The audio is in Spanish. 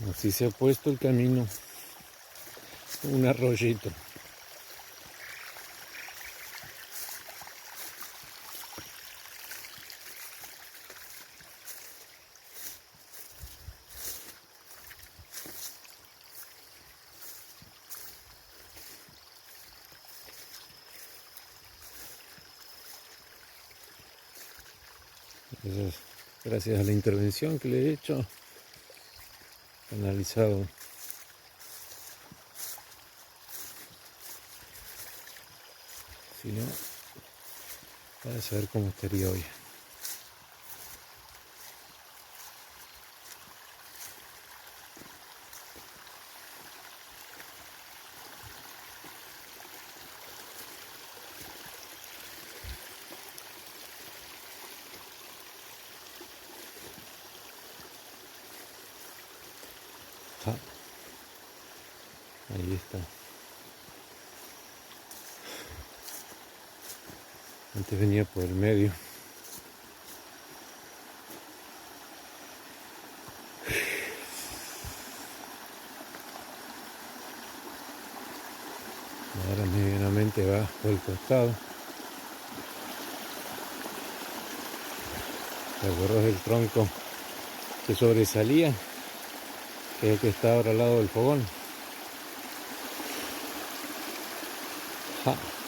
Así se ha puesto el camino, un arroyito. Entonces, gracias a la intervención que le he hecho, analizado. Si no, para saber cómo estaría hoy. Ah, ahí está. Antes venía por el medio. Ahora medianamente va por el costado. ¿Te acuerdas del tronco que sobresalía? Que es el que está ahora al lado del fogón. Ja.